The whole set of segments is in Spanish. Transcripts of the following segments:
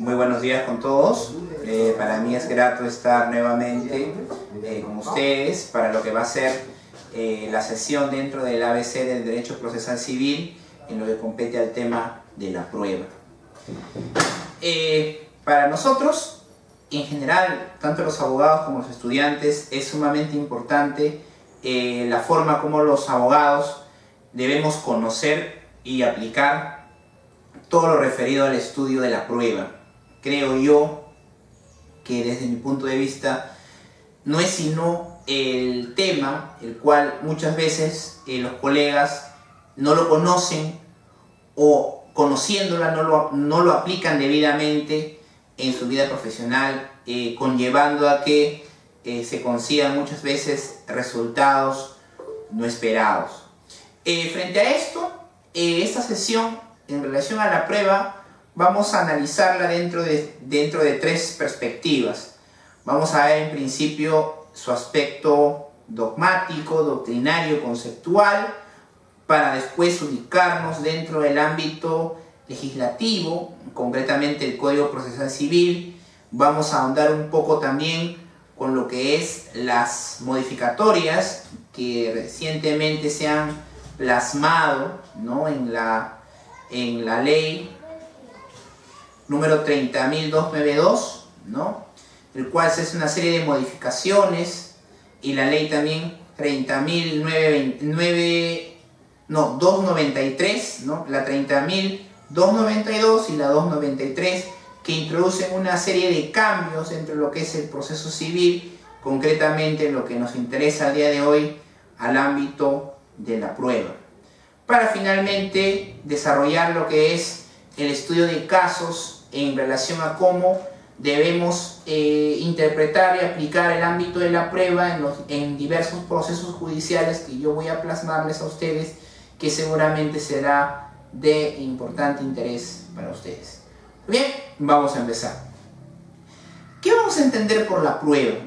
Muy buenos días con todos. Para mí es grato estar nuevamente con ustedes para lo que va a ser la sesión dentro del ABC del Derecho Procesal Civil en lo que compete al tema de la prueba. Para nosotros, en general, tanto los abogados como los estudiantes, es sumamente importante la forma como los abogados debemos conocer y aplicar todo lo referido al estudio de la prueba. Creo yo que desde mi punto de vista no es sino el tema el cual muchas veces los colegas no lo conocen o conociéndola no lo aplican debidamente en su vida profesional, conllevando a que se consigan muchas veces resultados no esperados. Frente a esto, esta sesión en relación a la prueba vamos a analizarla dentro de tres perspectivas. Vamos a ver en principio su aspecto dogmático, doctrinario, conceptual, para después ubicarnos dentro del ámbito legislativo, concretamente el Código Procesal Civil. Vamos a ahondar un poco también con lo que es las modificatorias que recientemente se han plasmado, ¿no?, en la ley número 30.292, ¿no?, el cual se hace una serie de modificaciones, y la ley también 293, ¿no?, la 30.292 y la 293, que introducen una serie de cambios entre lo que es el proceso civil, concretamente lo que nos interesa al día de hoy, al ámbito de la prueba, para finalmente desarrollar lo que es el estudio de casos en relación a cómo debemos interpretar y aplicar el ámbito de la prueba en diversos procesos judiciales que yo voy a plasmarles a ustedes, que seguramente será de importante interés para ustedes. Bien, vamos a empezar. ¿Qué vamos a entender por la prueba?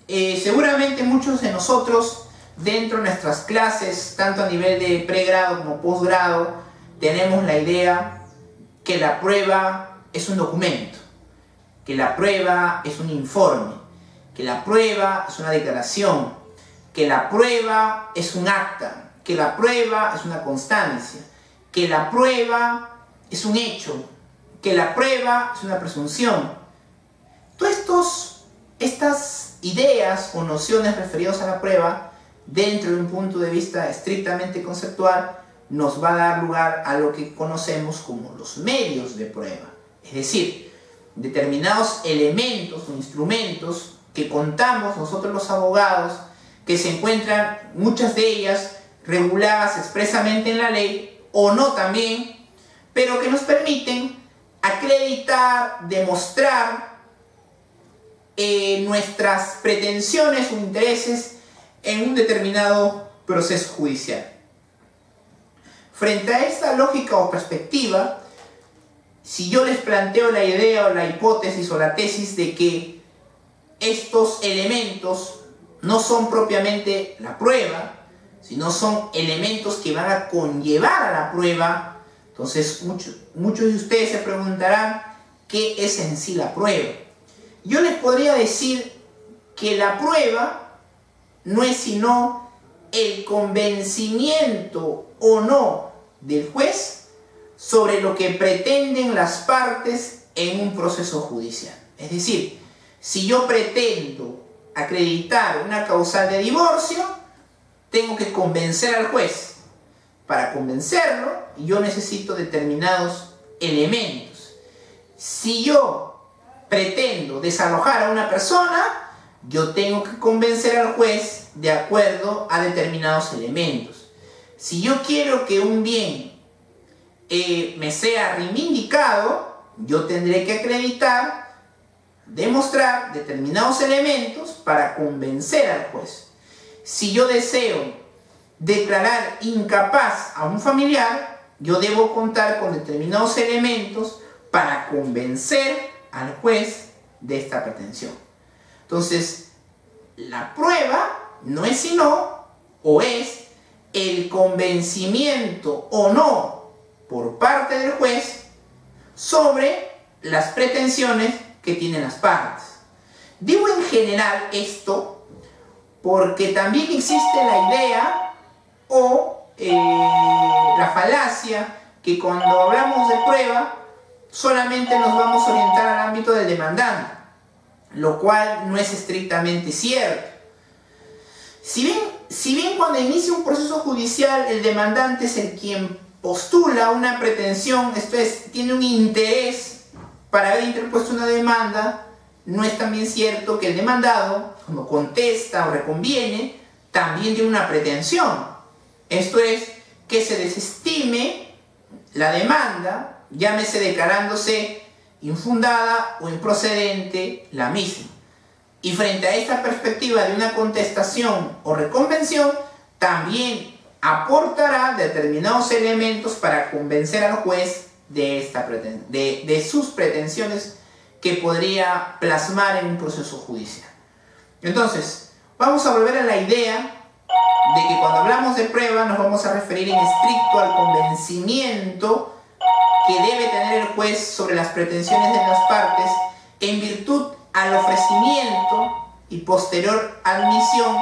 Seguramente muchos de nosotros, dentro de nuestras clases, tanto a nivel de pregrado como posgrado, tenemos la idea que la prueba es un documento, que la prueba es un informe, que la prueba es una declaración, que la prueba es un acta, que la prueba es una constancia, que la prueba es un hecho, que la prueba es una presunción. Todas estas ideas o nociones referidas a la prueba, dentro de un punto de vista estrictamente conceptual, nos va a dar lugar a lo que conocemos como los medios de prueba. Es decir, determinados elementos o instrumentos que contamos nosotros los abogados, que se encuentran, muchas de ellas, reguladas expresamente en la ley, o no también, pero que nos permiten acreditar, demostrar nuestras pretensiones o intereses en un determinado proceso judicial. Frente a esta lógica o perspectiva, si yo les planteo la idea o la hipótesis o la tesis de que estos elementos no son propiamente la prueba, sino son elementos que van a conllevar a la prueba, entonces muchos de ustedes se preguntarán ¿qué es en sí la prueba? Yo les podría decir que la prueba no es sino el convencimiento o no del juez sobre lo que pretenden las partes en un proceso judicial. Es decir, si yo pretendo acreditar una causal de divorcio, tengo que convencer al juez. Para convencerlo, yo necesito determinados elementos. Si yo pretendo desalojar a una persona, yo tengo que convencer al juez de acuerdo a determinados elementos. Si yo quiero que un bien me sea reivindicado, yo tendré que acreditar, demostrar determinados elementos para convencer al juez. Si yo deseo declarar incapaz a un familiar, yo debo contar con determinados elementos para convencer al juez de esta pretensión. Entonces, la prueba no es sino, o es, el convencimiento o no por parte del juez sobre las pretensiones que tienen las partes. Digo en general esto porque también existe la idea o la falacia que cuando hablamos de prueba solamente nos vamos a orientar al ámbito del demandante, lo cual no es estrictamente cierto. Si bien cuando inicia un proceso judicial el demandante es el quien postula una pretensión, esto es, tiene un interés para haber interpuesto una demanda, no es también cierto que el demandado, cuando contesta o reconviene, también tiene una pretensión. Esto es, que se desestime la demanda, llámese declarándose infundada o improcedente la misma. Y frente a esta perspectiva de una contestación o reconvención, también aportará determinados elementos para convencer al juez de sus pretensiones que podría plasmar en un proceso judicial. Entonces, vamos a volver a la idea de que cuando hablamos de prueba nos vamos a referir en estricto al convencimiento que debe tener el juez sobre las pretensiones de las partes en virtud al ofrecimiento y posterior admisión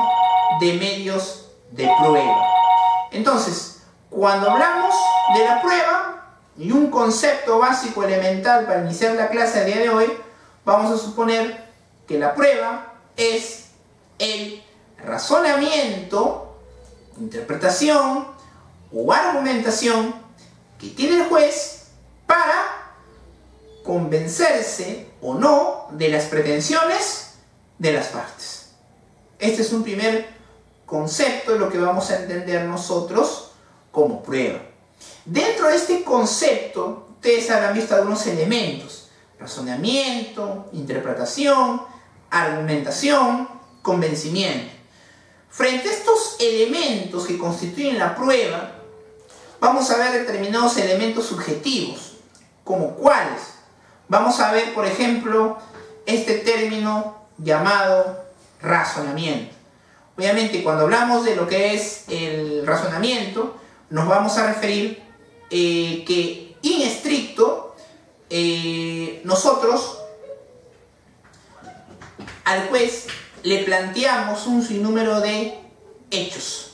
de medios de prueba. Entonces, cuando hablamos de la prueba y un concepto básico elemental para iniciar la clase a día de hoy, vamos a suponer que la prueba es el razonamiento, interpretación o argumentación que tiene el juez para convencerse o no de las pretensiones de las partes. Este es un primer concepto de lo que vamos a entender nosotros como prueba. Dentro de este concepto, ustedes habrán visto algunos elementos: razonamiento, interpretación, argumentación, convencimiento. Frente a estos elementos que constituyen la prueba, vamos a ver determinados elementos subjetivos, como cuáles. Vamos a ver, por ejemplo, este término llamado razonamiento. Obviamente, cuando hablamos de lo que es el razonamiento, nos vamos a referir que en estricto nosotros al juez le planteamos un sinnúmero de hechos.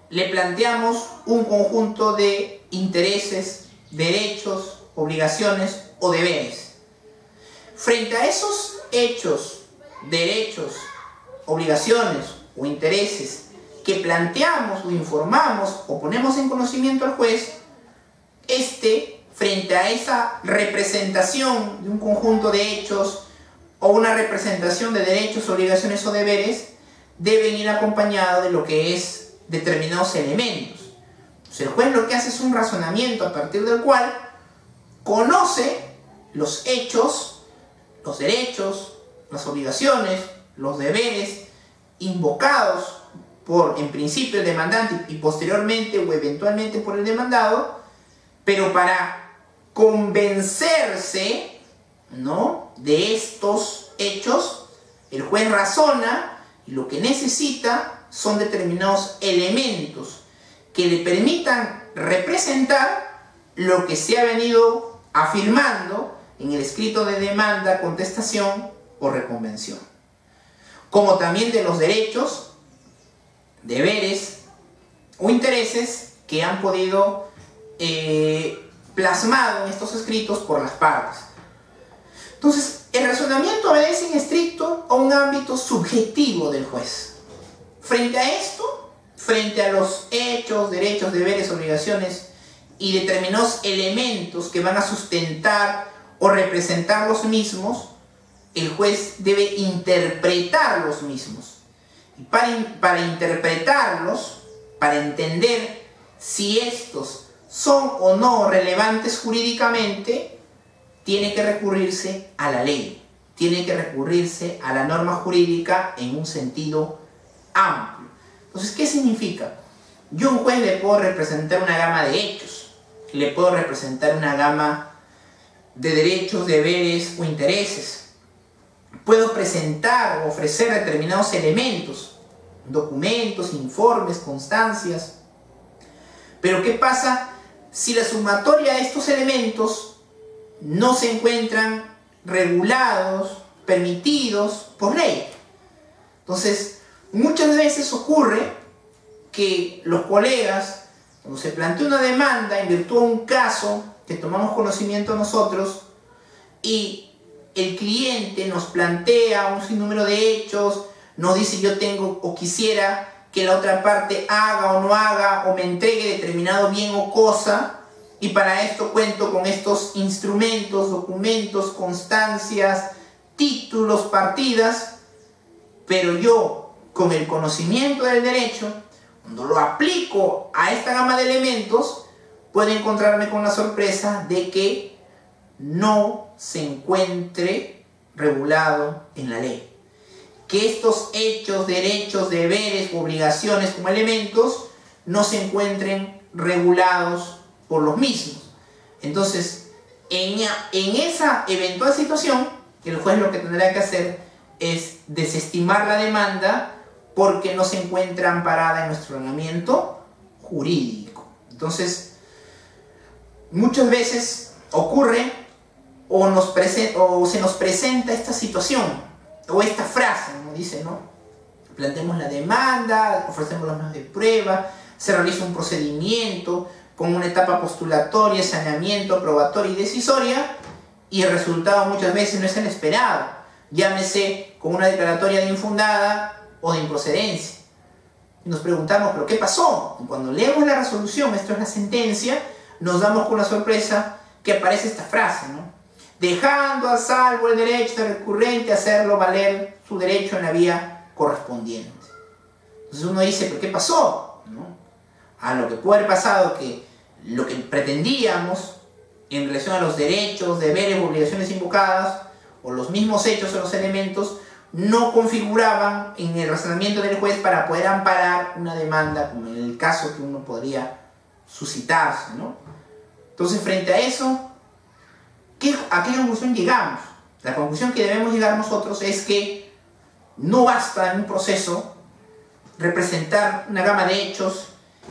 Le planteamos un conjunto de intereses, derechos, obligaciones o deberes. Frente a esos hechos, derechos, obligaciones o intereses que planteamos o informamos o ponemos en conocimiento al juez, frente a esa representación de un conjunto de hechos o una representación de derechos, obligaciones o deberes, deben ir acompañados de lo que es determinados elementos. Entonces, el juez lo que hace es un razonamiento a partir del cual conoce los hechos, los derechos, las obligaciones, los deberes invocados por, en principio, el demandante y posteriormente o eventualmente por el demandado, pero para convencerse, ¿no?, de estos hechos, el juez razona y lo que necesita son determinados elementos que le permitan representar lo que se ha venido afirmando en el escrito de demanda, contestación o reconvención, como también de los derechos, deberes o intereses que han podido plasmado en estos escritos por las partes. Entonces, el razonamiento obedece en estricto a un ámbito subjetivo del juez. Frente a esto, frente a los hechos, derechos, deberes, obligaciones y determinados elementos que van a sustentar o representar los mismos, el juez debe interpretar los mismos. Y para interpretarlos, para entender si estos son o no relevantes jurídicamente, tiene que recurrirse a la ley, tiene que recurrirse a la norma jurídica en un sentido amplio. Entonces, ¿qué significa? Yo a un juez le puedo representar una gama de hechos, le puedo representar una gama de derechos, deberes o intereses. Puedo presentar o ofrecer determinados elementos, documentos, informes, constancias. Pero ¿qué pasa si la sumatoria de estos elementos no se encuentran regulados, permitidos por ley. Entonces, muchas veces ocurre que los colegas, cuando se plantea una demanda en virtud de un caso que tomamos conocimiento nosotros y el cliente nos plantea un sinnúmero de hechos, nos dice yo tengo o quisiera que la otra parte haga o no haga o me entregue determinado bien o cosa, y para esto cuento con estos instrumentos, documentos, constancias, títulos, partidas, pero yo con el conocimiento del derecho, cuando lo aplico a esta gama de elementos, puedo encontrarme con la sorpresa de que no se encuentre regulado en la ley. Que estos hechos, derechos, deberes, obligaciones como elementos no se encuentren regulados por los mismos. Entonces, en esa eventual situación, el juez lo que tendrá que hacer es desestimar la demanda porque no se encuentra amparada en nuestro ordenamiento jurídico. Entonces, muchas veces ocurre o se nos presenta esta situación o esta frase, como dice, ¿no? Planteamos la demanda, ofrecemos los medios de prueba, se realiza un procedimiento con una etapa postulatoria, saneamiento, probatoria y decisoria, y el resultado muchas veces no es el esperado, llámese con una declaratoria de infundada o de improcedencia. Y nos preguntamos, ¿pero qué pasó? Y cuando leemos la resolución, esto es la sentencia, nos damos con la sorpresa que aparece esta frase, ¿no? Dejando a salvo el derecho del recurrente a hacerlo valer su derecho en la vía correspondiente. Entonces uno dice, ¿pero qué pasó? ¿No? Lo que puede haber pasado que lo que pretendíamos en relación a los derechos, deberes, obligaciones invocadas, o los mismos hechos o los elementos, no configuraban en el razonamiento del juez para poder amparar una demanda, como en el caso que uno podría suscitarse, ¿no? Entonces, frente a eso, ¿a qué conclusión llegamos? La conclusión que debemos llegar nosotros es que no basta en un proceso representar una gama de hechos,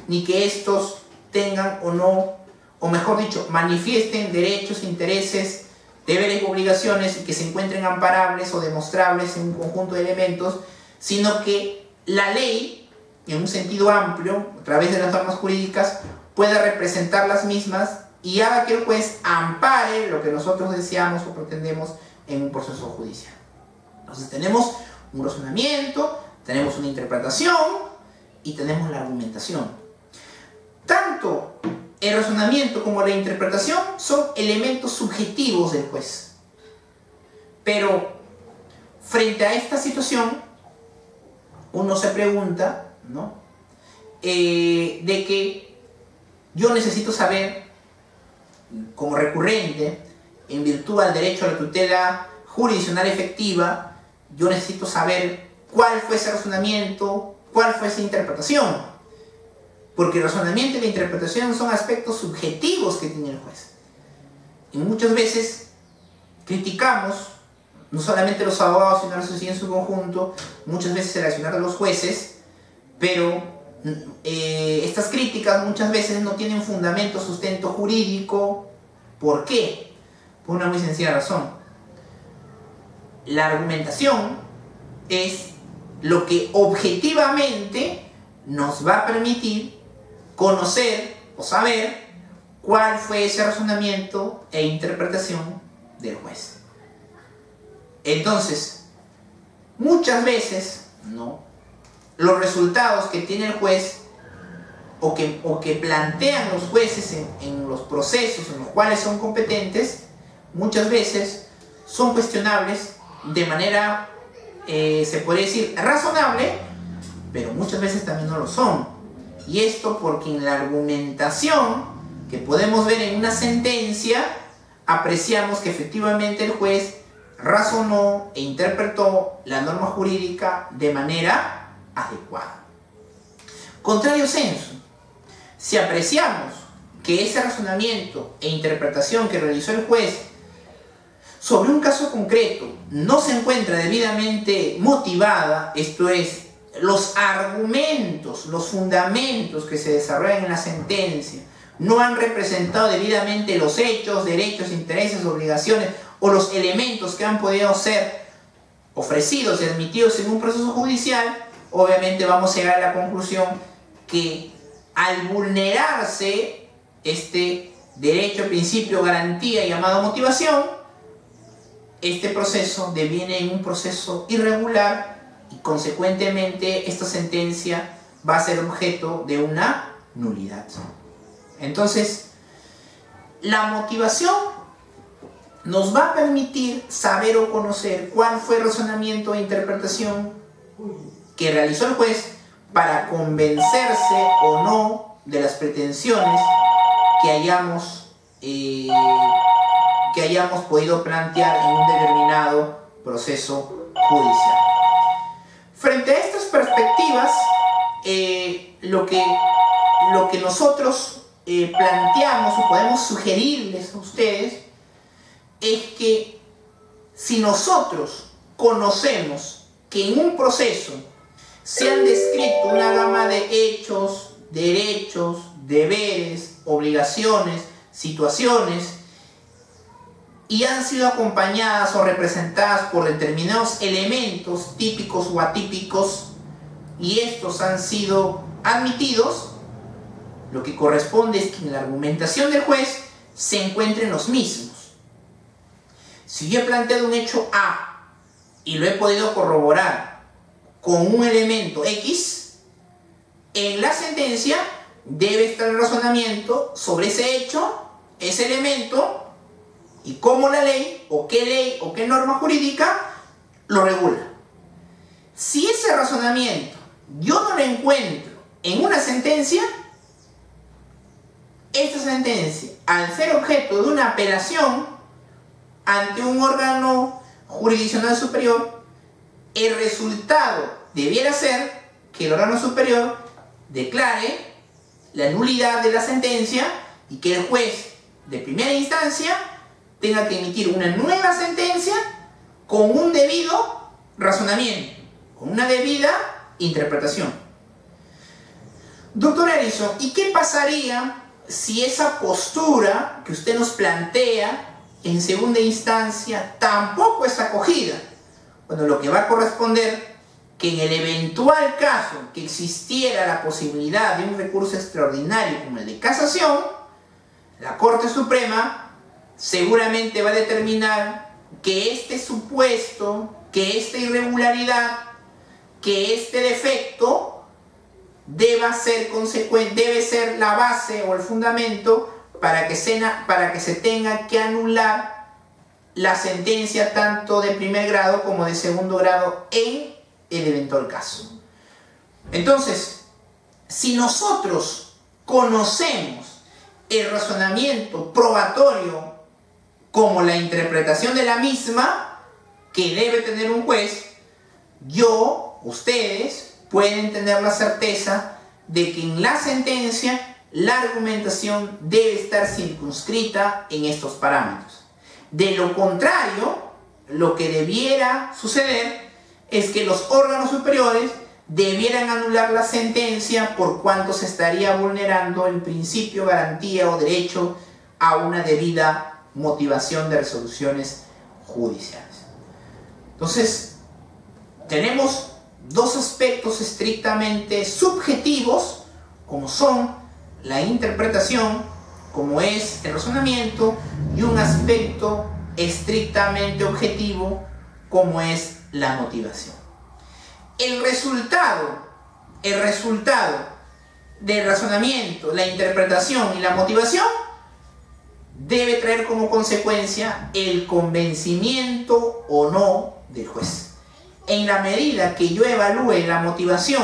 ni que estos tengan o no, o mejor dicho, manifiesten derechos, intereses, deberes y obligaciones y que se encuentren amparables o demostrables en un conjunto de elementos, sino que la ley, en un sentido amplio, a través de las normas jurídicas, pueda representar las mismas y haga que el juez ampare lo que nosotros deseamos o pretendemos en un proceso judicial. Entonces tenemos un razonamiento, tenemos una interpretación y tenemos la argumentación. Tanto el razonamiento como la interpretación son elementos subjetivos del juez. Pero frente a esta situación, uno se pregunta, ¿no? De que yo necesito saber, como recurrente, en virtud al derecho a la tutela jurisdiccional efectiva, yo necesito saber cuál fue ese razonamiento, cuál fue esa interpretación. Porque el razonamiento y la interpretación son aspectos subjetivos que tiene el juez. Y muchas veces criticamos, no solamente los abogados, sino la sociedad en su conjunto, muchas veces el accionar de los jueces, pero estas críticas muchas veces no tienen fundamento, sustento jurídico. ¿Por qué? Por una muy sencilla razón. La argumentación es lo que objetivamente nos va a permitir conocer o saber cuál fue ese razonamiento e interpretación del juez. Entonces, muchas veces, ¿no?, los resultados que tiene el juez o que plantean los jueces en los procesos en los cuales son competentes, muchas veces son cuestionables de manera, se podría decir, razonable, pero muchas veces también no lo son. Y esto porque en la argumentación que podemos ver en una sentencia, apreciamos que efectivamente el juez razonó e interpretó la norma jurídica de manera adecuada. Contrario sensu, si apreciamos que ese razonamiento e interpretación que realizó el juez sobre un caso concreto no se encuentra debidamente motivada, esto es, los argumentos, los fundamentos que se desarrollan en la sentencia no han representado debidamente los hechos, derechos, intereses, obligaciones o los elementos que han podido ser ofrecidos y admitidos en un proceso judicial, obviamente vamos a llegar a la conclusión que al vulnerarse este derecho, principio, garantía llamado motivación, este proceso deviene en un proceso irregular y consecuentemente esta sentencia va a ser objeto de una nulidad. Entonces, la motivación nos va a permitir saber o conocer cuál fue el razonamiento e interpretación que realizó el juez para convencerse o no de las pretensiones que hayamos podido plantear en un determinado proceso judicial. Frente a estas perspectivas, lo que nosotros planteamos o podemos sugerirles a ustedes es que si nosotros conocemos que en un proceso se han descrito una gama de hechos, derechos, deberes, obligaciones, situaciones y han sido acompañadas o representadas por determinados elementos típicos o atípicos y estos han sido admitidos, lo que corresponde es que en la argumentación del juez se encuentren los mismos. Si yo he planteado un hecho A y lo he podido corroborar con un elemento X, en la sentencia debe estar el razonamiento sobre ese hecho, ese elemento y cómo la ley o qué norma jurídica lo regula. Si ese razonamiento yo no lo encuentro en una sentencia, esta sentencia, al ser objeto de una apelación ante un órgano jurisdiccional superior, el resultado debiera ser que el órgano superior declare la nulidad de la sentencia y que el juez de primera instancia tenga que emitir una nueva sentencia con un debido razonamiento, con una debida interpretación. Doctor Harrison, ¿y qué pasaría si esa postura que usted nos plantea en segunda instancia tampoco es acogida? Bueno, lo que va a corresponder que en el eventual caso que existiera la posibilidad de un recurso extraordinario como el de casación, la Corte Suprema seguramente va a determinar que este supuesto, que esta irregularidad, que este defecto debe ser la base o el fundamento para que se tenga que anular la sentencia tanto de primer grado como de segundo grado en el eventual caso. Entonces, si nosotros conocemos el razonamiento probatorio como la interpretación de la misma que debe tener un juez, ustedes pueden tener la certeza de que en la sentencia la argumentación debe estar circunscrita en estos parámetros. De lo contrario, lo que debiera suceder es que los órganos superiores debieran anular la sentencia por cuanto se estaría vulnerando el principio, garantía o derecho a una debida motivación de resoluciones judiciales. Entonces, tenemos dos aspectos estrictamente subjetivos, como son la interpretación, como es el razonamiento, y un aspecto estrictamente objetivo, como es la motivación. El resultado del razonamiento, la interpretación y la motivación debe traer como consecuencia el convencimiento o no del juez. En la medida que yo evalúe la motivación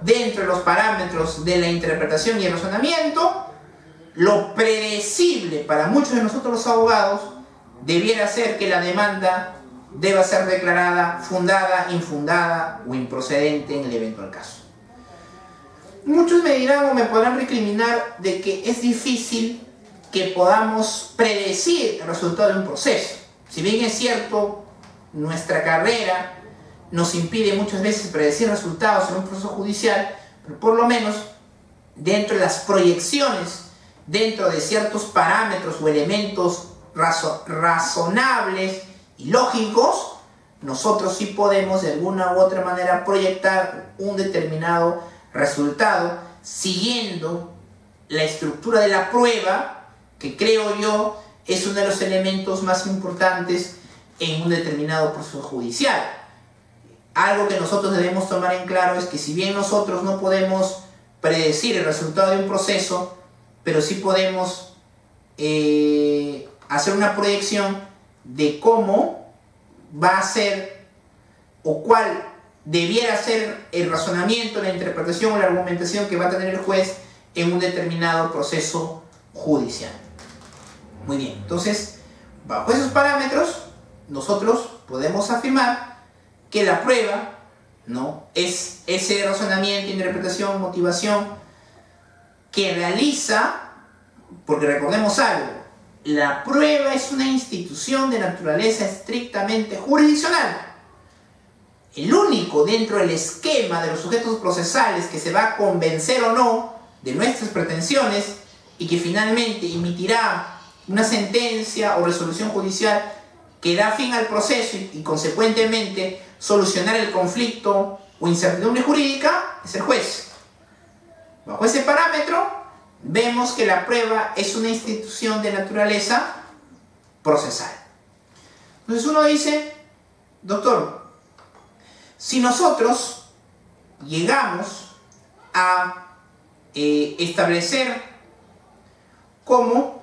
dentro de los parámetros de la interpretación y el razonamiento, lo predecible para muchos de nosotros los abogados debiera ser que la demanda deba ser declarada fundada, infundada o improcedente en el eventual caso. Muchos me dirán o me podrán recriminar de que es difícil que podamos predecir el resultado de un proceso. Si bien es cierto, nuestra carrera nos impide muchas veces predecir resultados en un proceso judicial, pero por lo menos dentro de las proyecciones dentro de ciertos parámetros o elementos razonables y lógicos, nosotros sí podemos de alguna u otra manera proyectar un determinado resultado siguiendo la estructura de la prueba, que creo yo es uno de los elementos más importantes en un determinado proceso judicial. Algo que nosotros debemos tomar en claro es que si bien nosotros no podemos predecir el resultado de un proceso, pero sí podemos hacer una proyección de cómo va a ser o cuál debiera ser el razonamiento, la interpretación o la argumentación que va a tener el juez en un determinado proceso judicial. Muy bien, entonces, bajo esos parámetros, nosotros podemos afirmar que la prueba, ¿no?, es ese razonamiento, interpretación, motivación que realiza, porque recordemos algo, la prueba es una institución de naturaleza estrictamente jurisdiccional. El único dentro del esquema de los sujetos procesales que se va a convencer o no de nuestras pretensiones y que finalmente emitirá una sentencia o resolución judicial que da fin al proceso y consecuentemente solucionar el conflicto o incertidumbre jurídica es el juez. Bajo ese parámetro vemos que la prueba es una institución de naturaleza procesal. Entonces uno dice, doctor, si nosotros llegamos a establecer cómo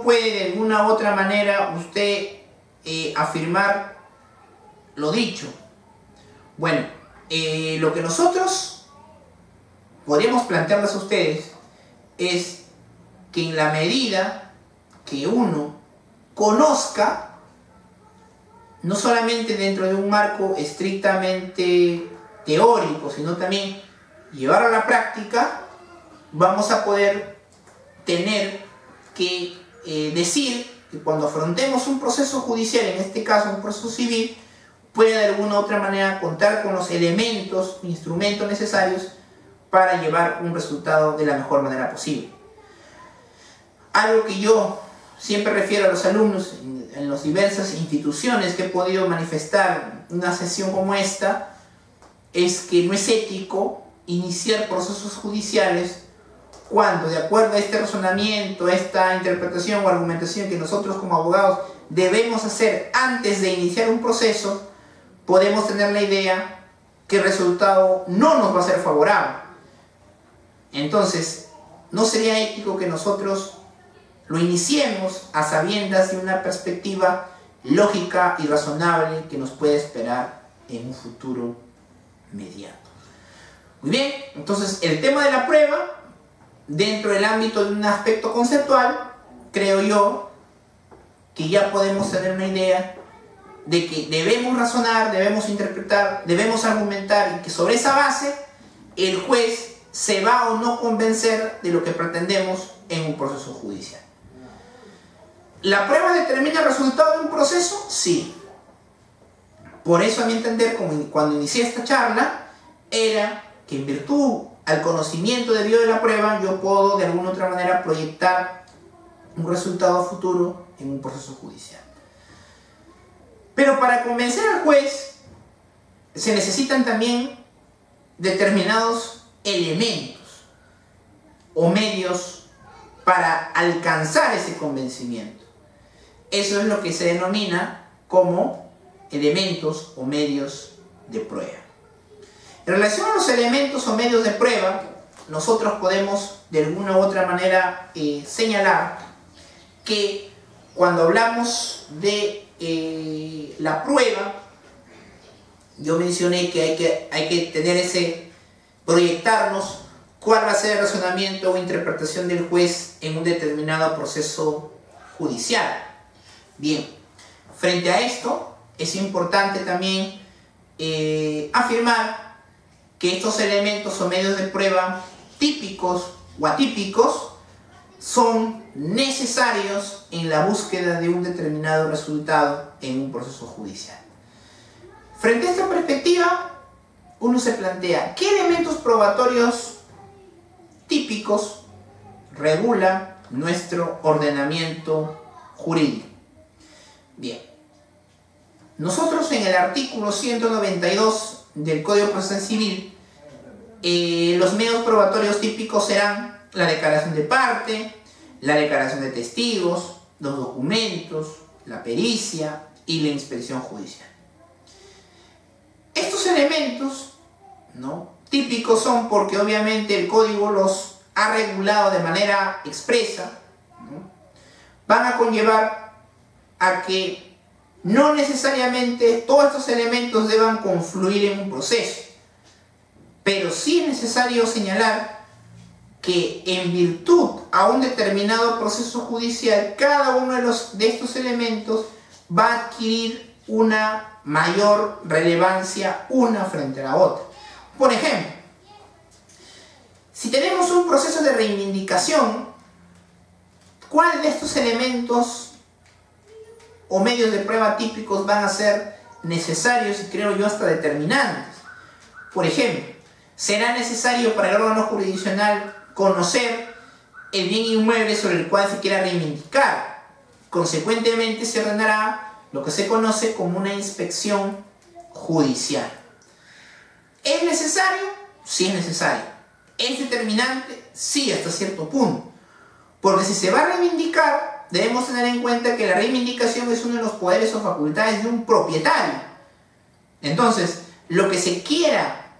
puede de alguna u otra manera usted afirmar lo dicho. Bueno, lo que nosotros podríamos plantearles a ustedes es que en la medida que uno conozca, no solamente dentro de un marco estrictamente teórico, sino también llevarlo a la práctica, vamos a poder tener que decir que cuando afrontemos un proceso judicial, en este caso un proceso civil, puede de alguna u otra manera contar con los elementos, instrumentos necesarios para llevar un resultado de la mejor manera posible. Algo que yo siempre refiero a los alumnos en las diversas instituciones que he podido manifestar en una sesión como esta, es que no es ético iniciar procesos judiciales cuando, de acuerdo a este razonamiento, a esta interpretación o argumentación que nosotros como abogados debemos hacer antes de iniciar un proceso, podemos tener la idea que el resultado no nos va a ser favorable. Entonces, no sería ético que nosotros lo iniciemos a sabiendas de una perspectiva lógica y razonable que nos puede esperar en un futuro inmediato. Muy bien, entonces el tema de la prueba, dentro del ámbito de un aspecto conceptual, creo yo que ya podemos tener una idea de que debemos razonar, debemos interpretar, debemos argumentar y que sobre esa base el juez se va o no convencer de lo que pretendemos en un proceso judicial. ¿La prueba determina el resultado de un proceso? Sí. Por eso, a mi entender, cuando inicié esta charla, era que en virtud al conocimiento debido de la prueba, yo puedo de alguna otra manera proyectar un resultado futuro en un proceso judicial. Pero para convencer al juez se necesitan también determinados elementos o medios para alcanzar ese convencimiento. Eso es lo que se denomina como elementos o medios de prueba. En relación a los elementos o medios de prueba, nosotros podemos de alguna u otra manera señalar que cuando hablamos de la prueba, yo mencioné que hay que tener proyectarnos cuál va a ser el razonamiento o interpretación del juez en un determinado proceso judicial. Bien, frente a esto es importante también afirmar que estos elementos o medios de prueba típicos o atípicos son necesarios en la búsqueda de un determinado resultado en un proceso judicial. Frente a esta perspectiva, uno se plantea, ¿qué elementos probatorios típicos regula nuestro ordenamiento jurídico. Bien, nosotros en el artículo 192 del Código Procesal Civil, los medios probatorios típicos serán la declaración de parte, la declaración de testigos, los documentos, la pericia y la inspección judicial. Estos elementos, ¿no?, típicos son porque obviamente el código los ha regulado de manera expresa, ¿no?, van a conllevar a que no necesariamente todos estos elementos deban confluir en un proceso, pero sí es necesario señalar que en virtud a un determinado proceso judicial, cada uno de estos elementos va a adquirir una mayor relevancia una frente a la otra. Por ejemplo, si tenemos un proceso de reivindicación, ¿cuál de estos elementos o medios de prueba típicos van a ser necesarios y creo yo hasta determinantes? Por ejemplo, será necesario para el órgano jurisdiccional conocer el bien inmueble sobre el cual se quiera reivindicar. Consecuentemente se ordenará lo que se conoce como una inspección judicial. ¿Es necesario? Sí es necesario. ¿Es determinante? Sí, hasta cierto punto. Porque si se va a reivindicar, debemos tener en cuenta que la reivindicación es uno de los poderes o facultades de un propietario. Entonces, lo que se quiera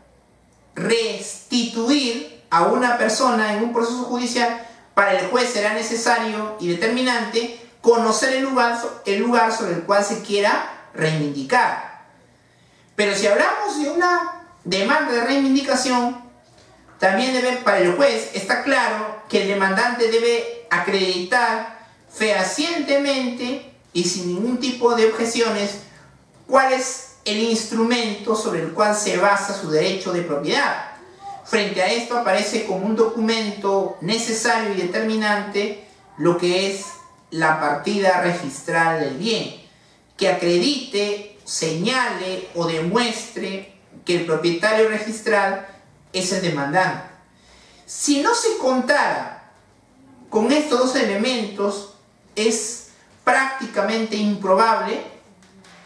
restituir a una persona en un proceso judicial, para el juez será necesario y determinante conocer el lugar sobre el cual se quiera reivindicar. Pero si hablamos de una demanda de reivindicación, también para el juez está claro que el demandante debe acreditar fehacientemente y sin ningún tipo de objeciones cuál es el instrumento sobre el cual se basa su derecho de propiedad. Frente a esto aparece como un documento necesario y determinante lo que es la partida registral del bien, que acredite, señale o demuestre que el propietario registral es el demandante. Si no se contara con estos dos elementos, es prácticamente improbable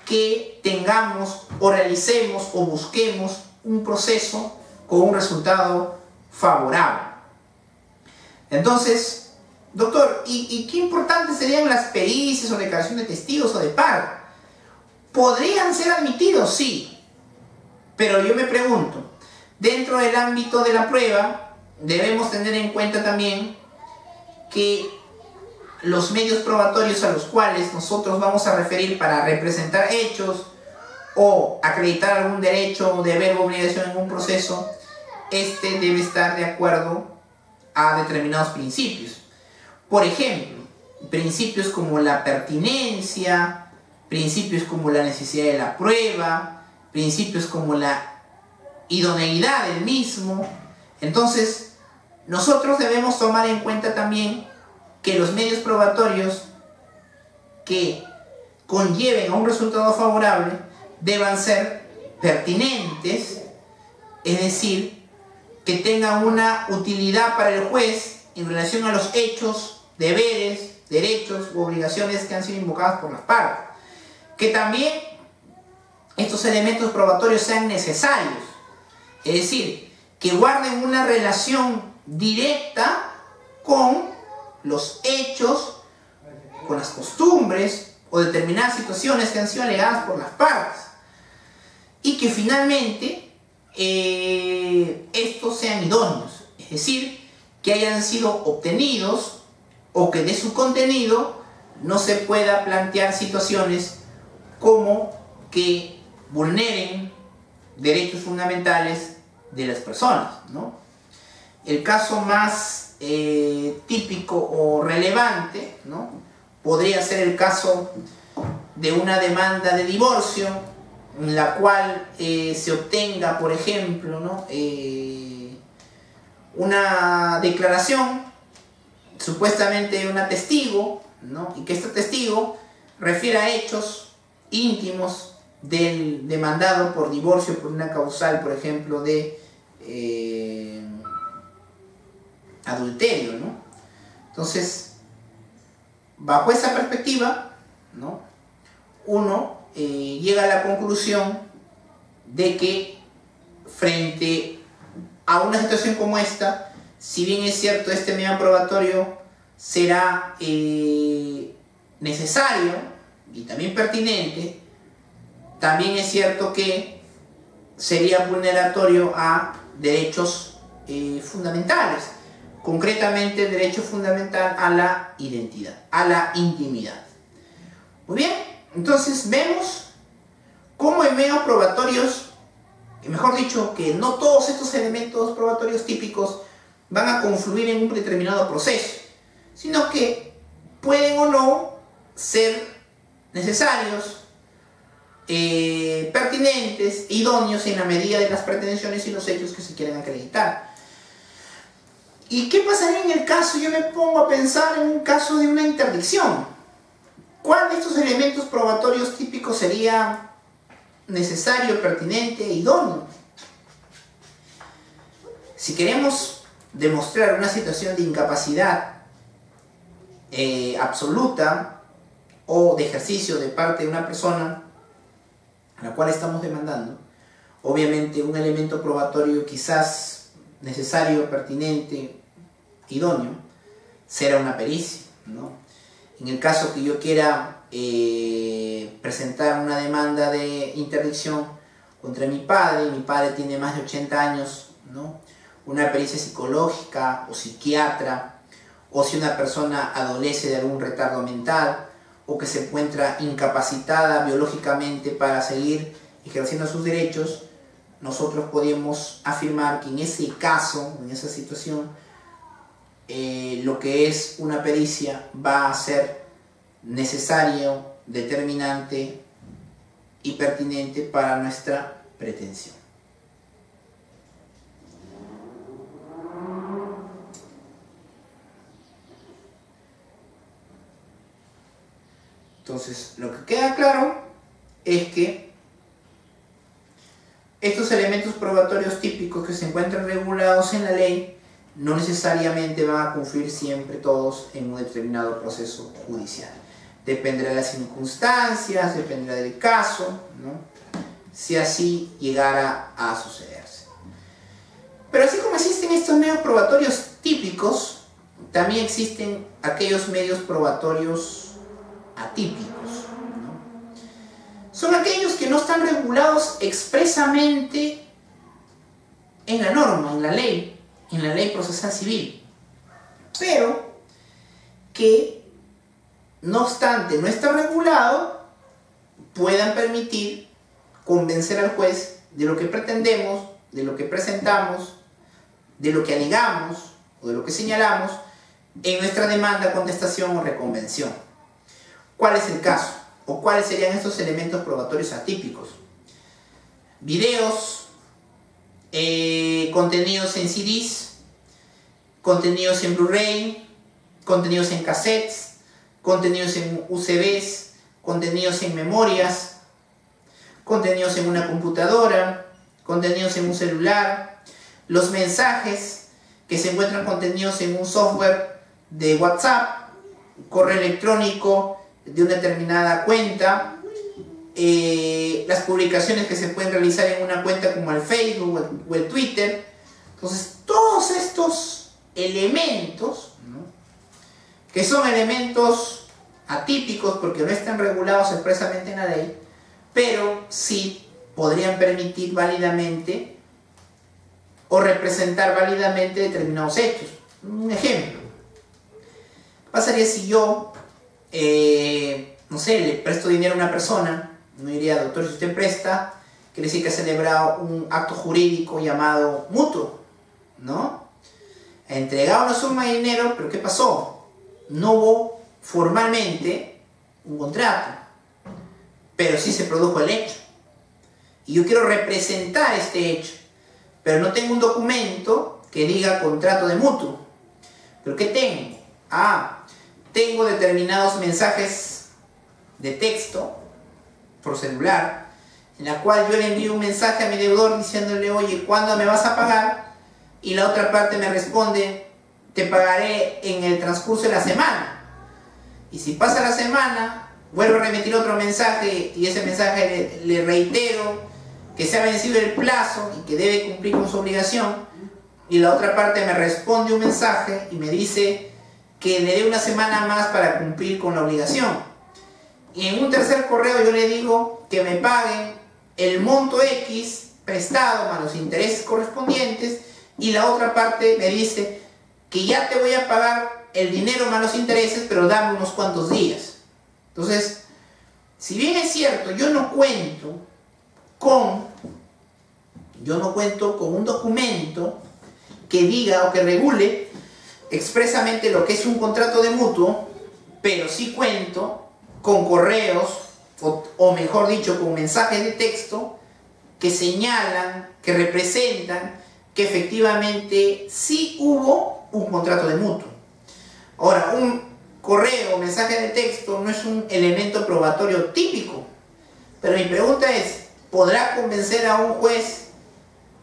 que tengamos o realicemos o busquemos un proceso con un resultado favorable. Entonces, doctor, ¿y qué importantes serían las pericias o declaración de testigos o de parte? ¿Podrían ser admitidos? Sí. Pero yo me pregunto, dentro del ámbito de la prueba, debemos tener en cuenta también que los medios probatorios a los cuales nosotros vamos a referir para representar hechos o acreditar algún derecho, deber o obligación en un proceso, este debe estar de acuerdo a determinados principios. Por ejemplo, principios como la pertinencia, principios como la necesidad de la prueba, principios como la idoneidad del mismo. Entonces, nosotros debemos tomar en cuenta también que los medios probatorios que conlleven a un resultado favorable deban ser pertinentes, es decir, que tengan una utilidad para el juez en relación a los hechos, deberes, derechos u obligaciones que han sido invocadas por las partes. Que también estos elementos probatorios sean necesarios, es decir, que guarden una relación directa con los hechos, con las costumbres o determinadas situaciones que han sido alegadas por las partes, y que finalmente estos sean idóneos, es decir, que hayan sido obtenidos o que de su contenido no se pueda plantear situaciones como que vulneren derechos fundamentales de las personas, ¿no? El caso más típico o relevante, ¿no?, podría ser el caso de una demanda de divorcio en la cual se obtenga, por ejemplo, ¿no?, una declaración supuestamente de una testigo, ¿no?, y que este testigo refiere a hechos íntimos del demandado por divorcio por una causal, por ejemplo, de adulterio, ¿no? Entonces, bajo esa perspectiva, ¿no?, uno llega a la conclusión de que frente a una situación como esta, si bien es cierto este medio probatorio será necesario y también pertinente, también es cierto que sería vulneratorio a derechos fundamentales, concretamente el derecho fundamental a la identidad, a la intimidad. Muy bien, entonces vemos cómo en medios probatorios, mejor dicho, que no todos estos elementos probatorios típicos van a confluir en un determinado proceso, sino que pueden o no ser necesarios, pertinentes, idóneos en la medida de las pretensiones y los hechos que se quieren acreditar. ¿Y qué pasaría en el caso? Yo me pongo a pensar en un caso de una interdicción. ¿Cuál de estos elementos probatorios típicos sería necesario, pertinente e idóneo? Si queremos demostrar una situación de incapacidad absoluta o de ejercicio de parte de una persona a la cual estamos demandando, obviamente un elemento probatorio quizás necesario, pertinente, idóneo, será una pericia, ¿no? En el caso que yo quiera presentar una demanda de interdicción contra mi padre tiene más de 80 años, ¿no?, una pericia psicológica o psiquiatra, o si una persona adolece de algún retardo mental o que se encuentra incapacitada biológicamente para seguir ejerciendo sus derechos, nosotros podemos afirmar que en ese caso, en esa situación, lo que es una pericia va a ser necesario, determinante y pertinente para nuestra pretensión. Entonces, lo que queda claro es que estos elementos probatorios típicos que se encuentran regulados en la ley no necesariamente van a confluir siempre todos en un determinado proceso judicial. Dependerá de las circunstancias, dependerá del caso, ¿no?, si así llegara a sucederse. Pero así como existen estos medios probatorios típicos, también existen aquellos medios probatorios atípicos, ¿no? Son aquellos que no están regulados expresamente en la norma, en la ley procesal civil, pero que, no obstante no estar regulado, puedan permitir convencer al juez de lo que pretendemos, de lo que presentamos, de lo que alegamos o de lo que señalamos en nuestra demanda, contestación o reconvención. ¿Cuál es el caso? ¿O cuáles serían estos elementos probatorios atípicos? Videos, contenidos en CDs, contenidos en Blu-ray, contenidos en cassettes, contenidos en USBs, contenidos en memorias, contenidos en una computadora, contenidos en un celular, los mensajes que se encuentran contenidos en un software de WhatsApp, correo electrónico de una determinada cuenta, las publicaciones que se pueden realizar en una cuenta como el Facebook o el Twitter. Entonces, todos estos elementos, ¿no?, que son elementos atípicos porque no están regulados expresamente en la ley, pero sí podrían permitir válidamente o representar válidamente determinados hechos. Un ejemplo: ¿qué pasaría si yo, no sé, le presto dinero a una persona? No diría: doctor, si usted presta, quiere decir que ha celebrado un acto jurídico llamado mutuo, ¿no? Ha entregado una suma de dinero, pero ¿qué pasó? No hubo formalmente un contrato, pero sí se produjo el hecho. Y yo quiero representar este hecho, pero no tengo un documento que diga contrato de mutuo. ¿Pero qué tengo? Tengo determinados mensajes de texto por celular, en la cual yo le envío un mensaje a mi deudor diciéndole: oye, ¿cuándo me vas a pagar? Y la otra parte me responde: te pagaré en el transcurso de la semana. Y si pasa la semana, vuelvo a remitir otro mensaje y ese mensaje le reitero que se ha vencido el plazo y que debe cumplir con su obligación, y la otra parte me responde un mensaje y me dice que le dé una semana más para cumplir con la obligación. Y en un tercer correo yo le digo que me paguen el monto X prestado más los intereses correspondientes, y la otra parte me dice que ya te voy a pagar el dinero más los intereses, pero dame unos cuantos días. Entonces, si bien es cierto, yo no cuento con un documento que diga o que regule expresamente lo que es un contrato de mutuo, pero sí cuento con correos, o mejor dicho, con mensajes de texto que señalan, que representan que efectivamente sí hubo un contrato de mutuo. Ahora, un correo o mensaje de texto no es un elemento probatorio típico, pero mi pregunta es, ¿podrá convencer a un juez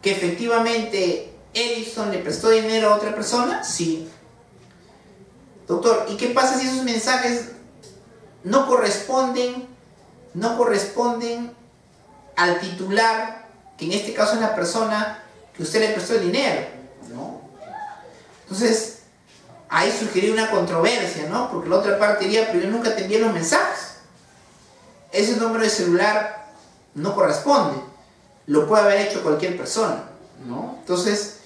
que efectivamente Edison le prestó dinero a otra persona? Sí. Doctor, ¿y qué pasa si esos mensajes no corresponden al titular, que en este caso es la persona que usted le prestó el dinero, ¿no? Entonces, ahí surgiría una controversia, ¿no? Porque la otra parte diría, pero yo nunca te envié los mensajes. Ese número de celular no corresponde. Lo puede haber hecho cualquier persona, ¿no? Entonces,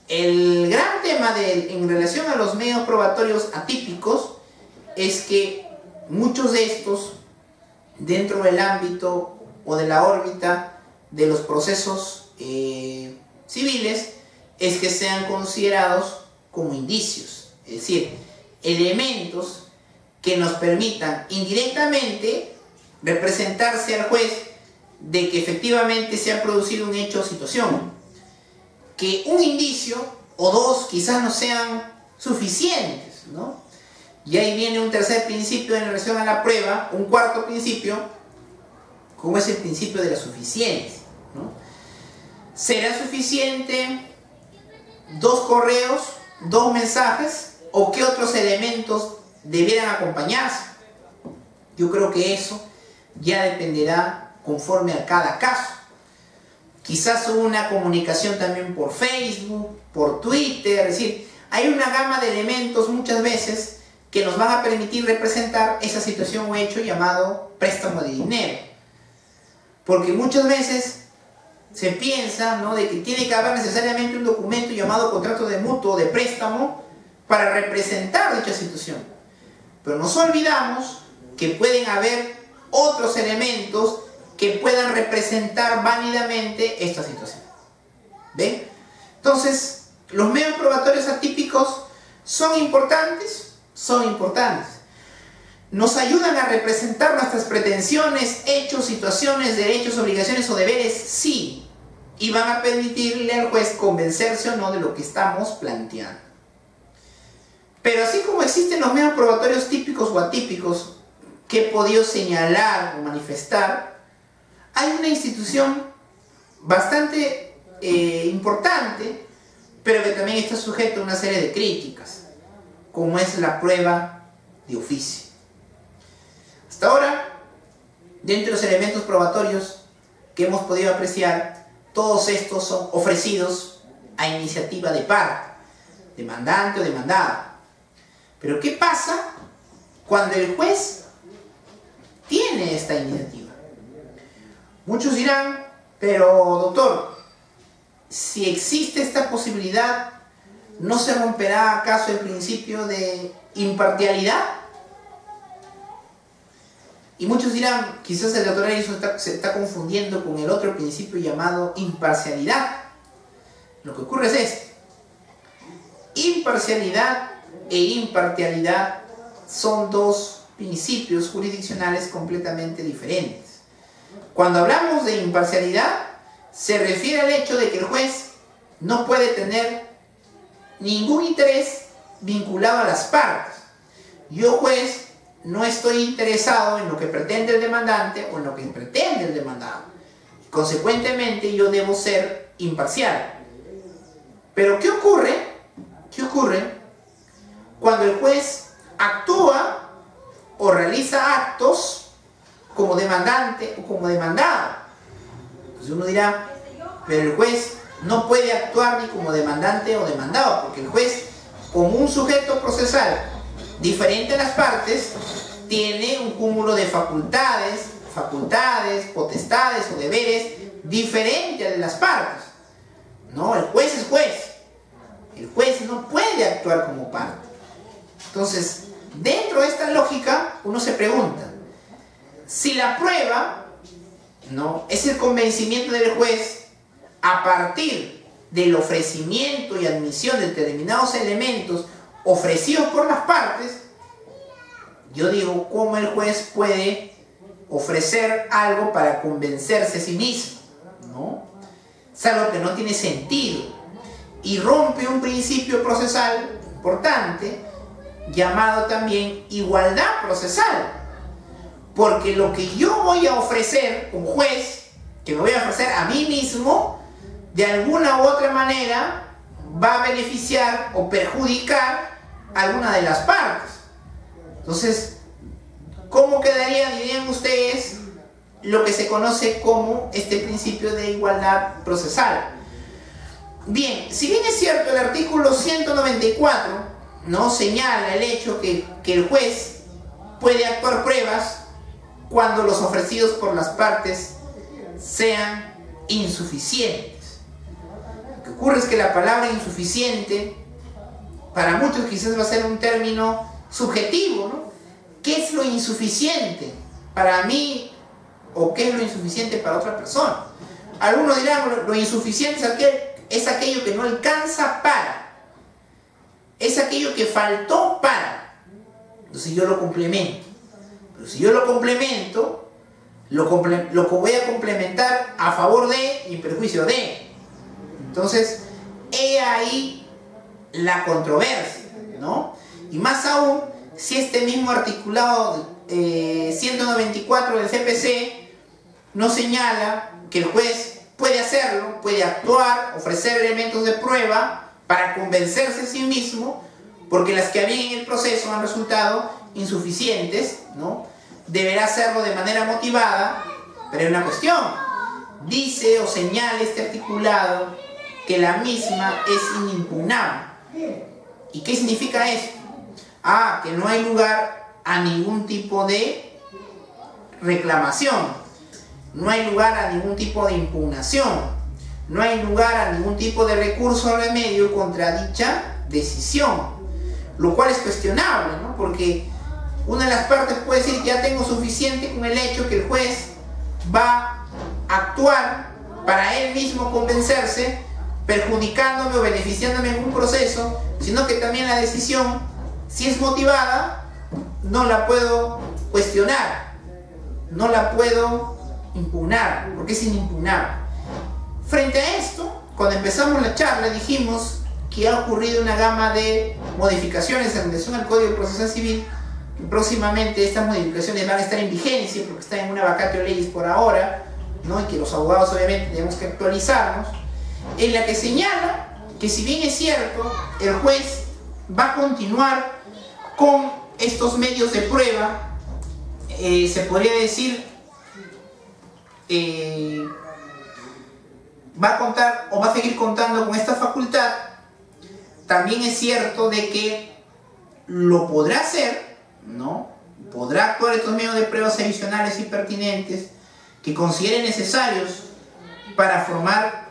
el gran tema en relación a los medios probatorios atípicos es que muchos de estos, dentro del ámbito o de la órbita de los procesos civiles, es que sean considerados como indicios, es decir, elementos que nos permitan indirectamente representarse al juez de que efectivamente se ha producido un hecho o situación. Que un indicio o dos quizás no sean suficientes, ¿no? Y ahí viene un tercer principio en relación a la prueba, un cuarto principio, como es el principio de la suficiencia, ¿no? ¿Será suficiente 2 correos, 2 mensajes, o qué otros elementos debieran acompañarse? Yo creo que eso ya dependerá conforme a cada caso. Quizás una comunicación también por Facebook, por Twitter, es decir, hay una gama de elementos muchas veces que nos van a permitir representar esa situación o hecho llamado préstamo de dinero. Porque muchas veces se piensa, ¿no?, de que tiene que haber necesariamente un documento llamado contrato de mutuo o de préstamo para representar dicha situación. Pero nos olvidamos que pueden haber otros elementos que puedan representar válidamente esta situación. ¿Ven? Entonces, los medios probatorios atípicos son importantes. Nos ayudan a representar nuestras pretensiones, hechos, situaciones, derechos, obligaciones o deberes, sí. Y van a permitirle al juez convencerse o no de lo que estamos planteando. Pero así como existen los medios probatorios típicos o atípicos que he podido señalar o manifestar, hay una institución bastante importante, pero que también está sujeta a una serie de críticas, como es la prueba de oficio. Hasta ahora, dentro de los elementos probatorios que hemos podido apreciar, todos estos son ofrecidos a iniciativa de parte, demandante o demandado. Pero ¿qué pasa cuando el juez tiene esta iniciativa? Muchos dirán, pero doctor, si existe esta posibilidad, ¿no se romperá acaso el principio de imparcialidad? Y muchos dirán, quizás el doctor Edison se está confundiendo con el otro principio llamado imparcialidad. Lo que ocurre es esto: imparcialidad e imparcialidad son dos principios jurisdiccionales completamente diferentes. Cuando hablamos de imparcialidad, se refiere al hecho de que el juez no puede tener ningún interés vinculado a las partes. Yo, juez, no estoy interesado en lo que pretende el demandante o en lo que pretende el demandado. Consecuentemente, yo debo ser imparcial. Pero ¿qué ocurre cuando el juez actúa o realiza actos como demandante o como demandado. Entonces uno dirá, pero el juez no puede actuar ni como demandante o demandado, porque el juez, como un sujeto procesal diferente a las partes, tiene un cúmulo de facultades, potestades o deberes diferente al de las partes. No, el juez es juez. El juez no puede actuar como parte. Entonces, dentro de esta lógica, uno se pregunta, si la prueba, ¿no?, es el convencimiento del juez a partir del ofrecimiento y admisión de determinados elementos ofrecidos por las partes, yo digo, ¿cómo el juez puede ofrecer algo para convencerse a sí mismo? ¿No? Es algo que no tiene sentido y rompe un principio procesal importante llamado también igualdad procesal, porque lo que yo voy a ofrecer como juez, que me voy a ofrecer a mí mismo, de alguna u otra manera va a beneficiar o perjudicar a alguna de las partes. Entonces, ¿cómo quedaría, dirían ustedes, lo que se conoce como este principio de igualdad procesal? Bien, si bien es cierto, el artículo 194 no señala el hecho que el juez puede actuar pruebas cuando los ofrecidos por las partes sean insuficientes. Lo que ocurre es que la palabra insuficiente para muchos quizás va a ser un término subjetivo, ¿no? ¿Qué es lo insuficiente para mí o qué es lo insuficiente para otra persona? Algunos dirán, lo insuficiente es aquello que no alcanza para, es aquello que faltó para. Entonces yo lo complemento. Pero si yo lo complemento, lo voy a complementar a favor de y en perjuicio de. Entonces, he ahí la controversia, ¿no? Y más aún, si este mismo articulado 194 del CPC no señala que el juez puede hacerlo, puede actuar, ofrecer elementos de prueba para convencerse a sí mismo, porque las que habían en el proceso han resultado insuficientes, ¿no? Deberá hacerlo de manera motivada, pero hay una cuestión. Dice o señala este articulado que la misma es inimpugnable. ¿Y qué significa esto? Que no hay lugar a ningún tipo de reclamación, no hay lugar a ningún tipo de impugnación, no hay lugar a ningún tipo de recurso o remedio contra dicha decisión, lo cual es cuestionable, ¿no? Porque una de las partes puede decir que ya tengo suficiente con el hecho que el juez va a actuar para él mismo convencerse, perjudicándome o beneficiándome en un proceso, sino que también la decisión, si es motivada, no la puedo cuestionar, no la puedo impugnar, porque es inimpugnable. Frente a esto, cuando empezamos la charla dijimos que ha ocurrido una gama de modificaciones en relación al Código Procesal Civil. Próximamente estas modificaciones van a estar en vigencia porque están en una vacatio legis por ahora, ¿no? Y que los abogados obviamente tenemos que actualizarnos, en la que señala que si bien es cierto, el juez va a continuar con estos medios de prueba, se podría decir, va a contar o va a seguir contando con esta facultad. También es cierto de que lo podrá hacer, ¿no? Podrá actuar estos medios de pruebas adicionales y pertinentes que considere necesarios para formar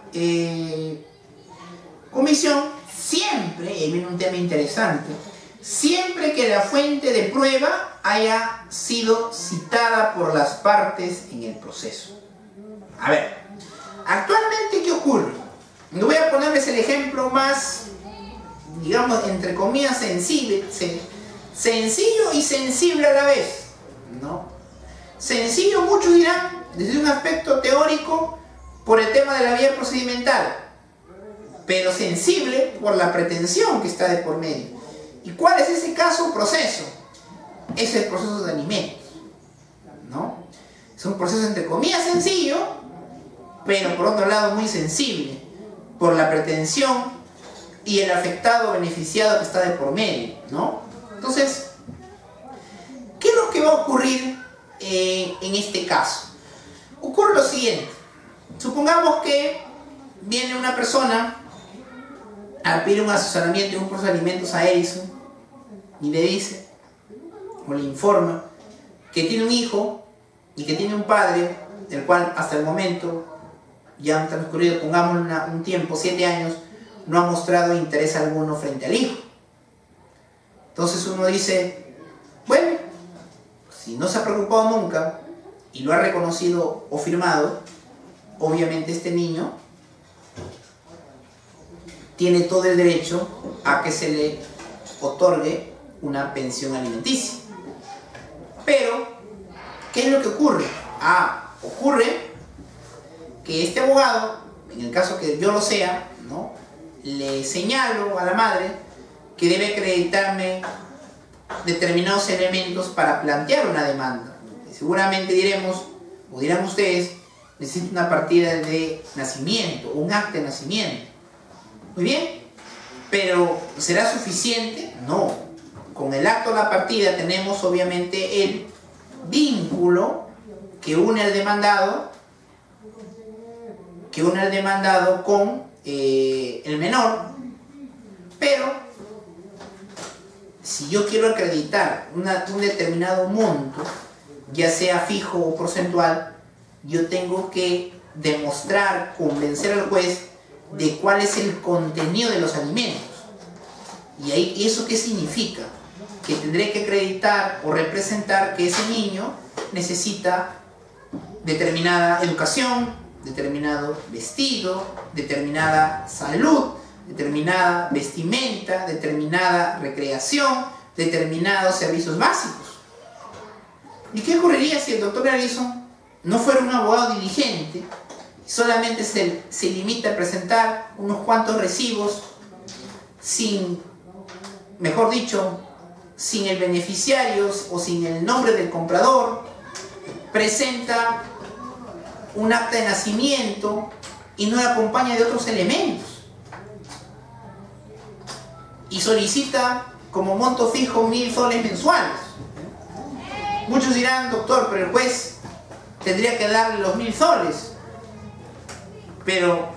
comisión, siempre, y viene un tema interesante, siempre que la fuente de prueba haya sido citada por las partes en el proceso. A ver, actualmente, ¿qué ocurre? Voy a ponerles el ejemplo más, digamos, entre comillas, sencillo y sensible a la vez, ¿no? Sencillo, muchos dirán, desde un aspecto teórico, por el tema de la vía procedimental, pero sensible por la pretensión que está de por medio. ¿Y cuál es ese caso? Proceso. Es el proceso de alimentos, ¿no? Es un proceso entre comillas sencillo, pero por otro lado muy sensible, por la pretensión y el afectado beneficiado que está de por medio. ¿no? Entonces, ¿qué es lo que va a ocurrir en este caso? Ocurre lo siguiente. Supongamos que viene una persona a pedir un asesoramiento de un proceso de alimentos a Edison y le dice, o le informa, que tiene un hijo y que tiene un padre, el cual hasta el momento, ya han transcurrido, pongamos un tiempo, 7 años, no ha mostrado interés alguno frente al hijo. Entonces uno dice, bueno, si no se ha preocupado nunca y lo ha reconocido o firmado, obviamente este niño tiene todo el derecho a que se le otorgue una pensión alimenticia. Pero, ¿qué es lo que ocurre? Ocurre que este abogado, en el caso que yo lo sea, ¿no?, le señalo a la madre que debe acreditarme determinados elementos para plantear una demanda. Y seguramente diremos, o dirán ustedes, necesito una partida de nacimiento, un acta de nacimiento. Muy bien, pero ¿será suficiente? No. Con el acto de la partida tenemos obviamente el vínculo que une al demandado con el menor. Pero si yo quiero acreditar un determinado monto, ya sea fijo o porcentual, yo tengo que demostrar, convencer al juez de cuál es el contenido de los alimentos. ¿Y ahí eso qué significa? Que tendré que acreditar o representar que ese niño necesita determinada educación, determinado vestido, determinada salud, determinada vestimenta, determinada recreación, determinados servicios básicos. ¿Y qué ocurriría si el doctor Edison no fuera un abogado diligente, solamente se limita a presentar unos cuantos recibos sin, mejor dicho, sin el beneficiario o sin el nombre del comprador, presenta un acta de nacimiento y no la acompaña de otros elementos, y solicita como monto fijo 1000 soles mensuales? Muchos dirán, doctor, pero el juez tendría que darle los 1000 soles. Pero